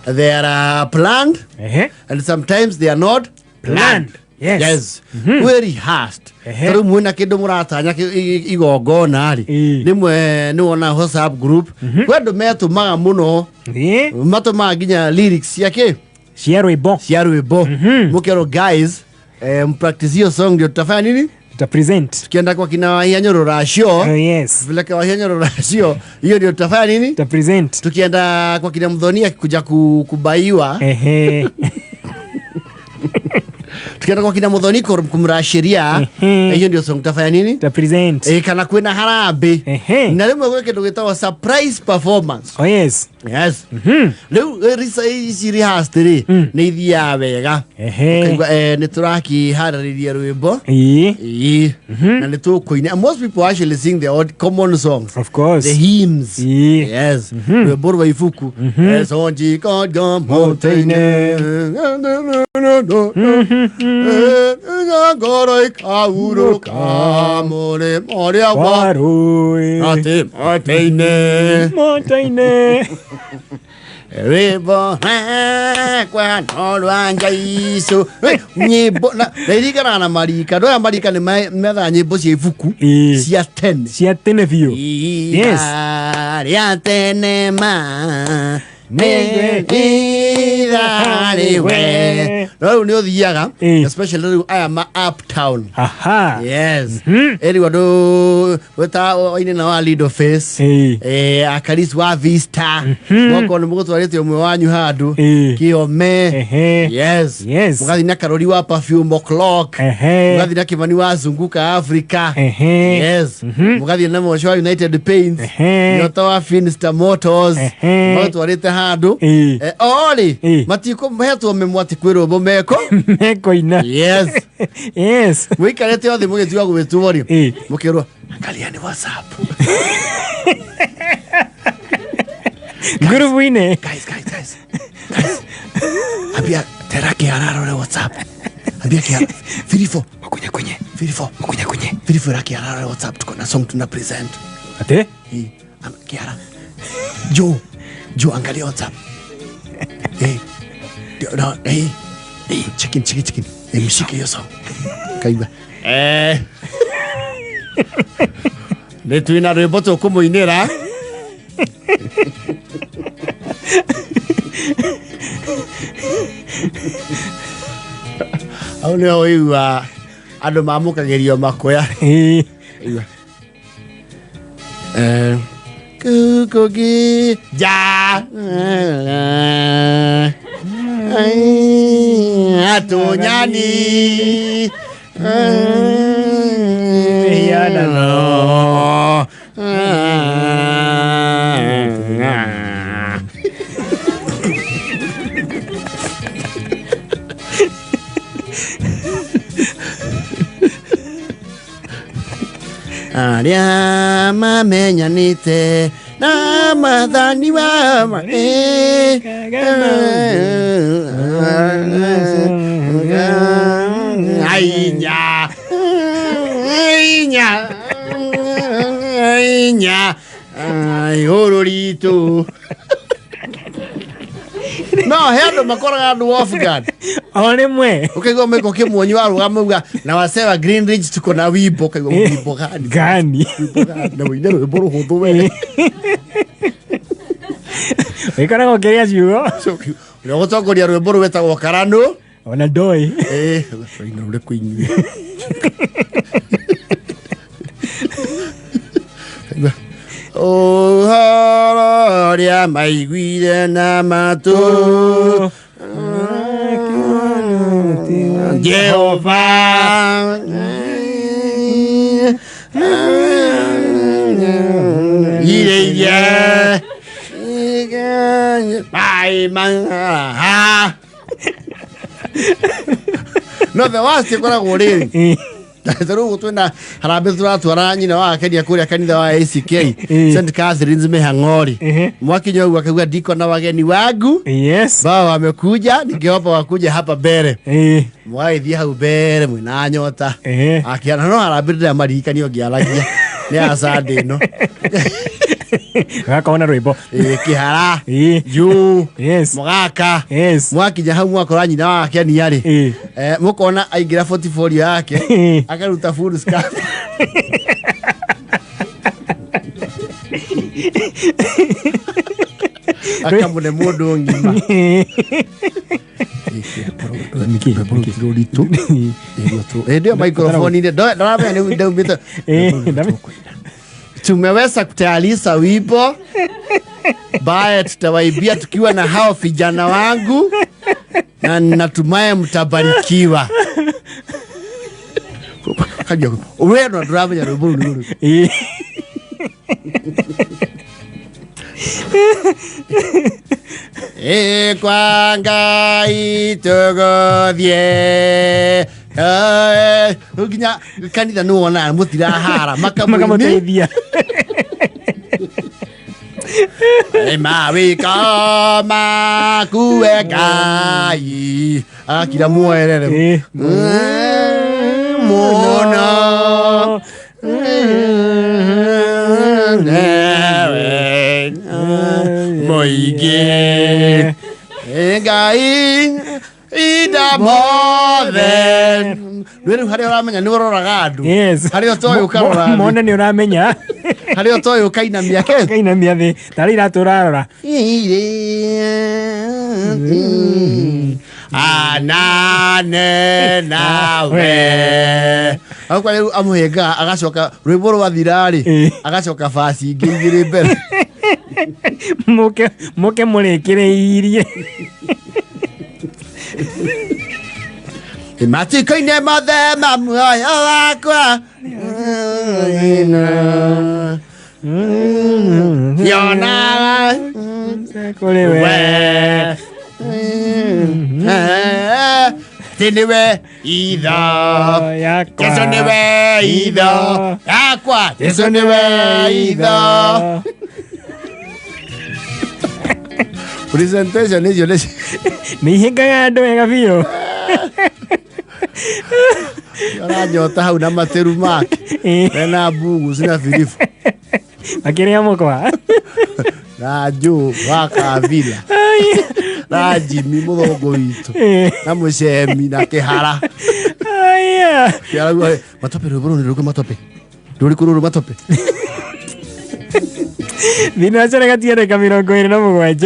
They are planned and sometimes they are not planned. Yes. We rehearsed. Karu mwina kido muratanya igogona ri. Nimwe niwona WhatsApp group. Kwendo metu maga muno. Mato maginya lyrics yake. Siarwebo. Mukero guys, practice your song ndio tutafanya nini? Present. Tukienda kwa kina Wahianyo Rorashio. Yes. Vile kwa Wahianyo Rorashio, hiyo ndio tutafanya nini? Present. Tukienda kwa kina Mdhonia kuja kubaiwa. Tukienda kwa kina Mdhoni kumrashiria, hiyo ndio song tutafanya nini? Present. Kana kwena harambe. Na leo mweke ndio getawa surprise performance. Yes. Leo risa rehearsed ni thia wega. Ni turaki harariria rwimbo. Na ni tukoine. Most people actually sing the old common songs. Of course. The hymns. Yes. Rwimbo rwa ifuku. Sonji God mountain. Ngoro ikauro kamore moria waru ate motaine rebo kwa nolwanja iso nyimbo na ndirikana na marika ndo ya marika ni metha nyimbo cia ifuku cia tene view. Yes ya tene ma no ni othiaga especially I am uptown. Yes. Eri wado weta oine na wa lead face akaris wa vista moko ni mugutwarite umwe wanyu handu kiome. Yes. Mugathi na karori wa perfume o'clock mugathi na kimani wa zunguka Africa. Yes. Mugathi na Moshwa United Paints yoto wa Finster Motors mugutwarite handu oli matiko mehetwo memwati kwirwo meko ina. Yes. Mwikarete othe mugitiwa gwituorio mukirwo angalia ni WhatsApp. Guru wine guys abia teraki araro na WhatsApp abia kia 34 54 raki araro WhatsApp tuko na song tuna present ate kiara Jo angalia WhatsApp. Chicken. Mshike hiyo song. Kaiba. Letu ina reboto kumuinera. Au leo iwa ando mamukagerio makoya. Iwa. Kukogi ja atunyani yana no aria mamenyanite na madhani wa ainya yororito no hendo makoraga andu off guard one mwe ukaigo meko kimwonyi warugamuga na wasema Green Ridge tuko na wimbo kaigo wimbo gani na windero boro huthu we wikara gokeria ciugo no gotongoria rwimbo rwetagwo Karano ona doi ino ule kuinyi oh haria maiguire na matu Jehovah ireya ai man no the worst kora goriri Taru twenda harambe turatwara nyina wa Kenya kuria kanitha wa ACK St Catherine's Mehang'ori mwakinyo gwa kagua diko na wageni wangu bao wamekuja ningeomba wakuja hapa mbere mwaithia hau mbere mwina nyota akiana no harambe ndira marika nio ngiaragia ni asande no Gakona rwimbo. Kihara. Yu. Yes. Mugaka. Yes. Mwakija hau mwakora nyina wake aniari. Mukona aingira portfolio yake. Akaruta full scarf. Akamune mundu ngima. Ndio microphone ile ndio mbita. Tumeweza kutayarisha wimbo bae tutawaibia tukiwa na hao vijana wangu na natumai mtabarikiwa. Wewe ndo drama ya ruburu. Kwanga itogothie uginya kanitha nuona mutira hara makamuteithia mawika makuwe Ngai akira mwerere muno moige Ngai ida mothen rero hari uramenya ni uroraga andu hari otoy ukarora mona ni uramenya hari otoy ukainamia kainamia thi tari iraturarora anane nawe akwa rero amuhega agacoka rwimbo rwa thirari agacoka fasi ngingiri mbere muke murekireirie matikoine mothe mamuoyo wakwa yona kuriwe tiniwe idha Yesu niwe idha yakwa Yesu niwe idha. Presentation hiyo ni hingaga ndo wega biyo nyota hau na materu make na bugu sina filifu akiria mukwa na jo waka vila na Jimmy mugongo witu na mucemi na kihara aya ya matope ruburu ni matope ruri kururu matope Vina chere gatiere ka 27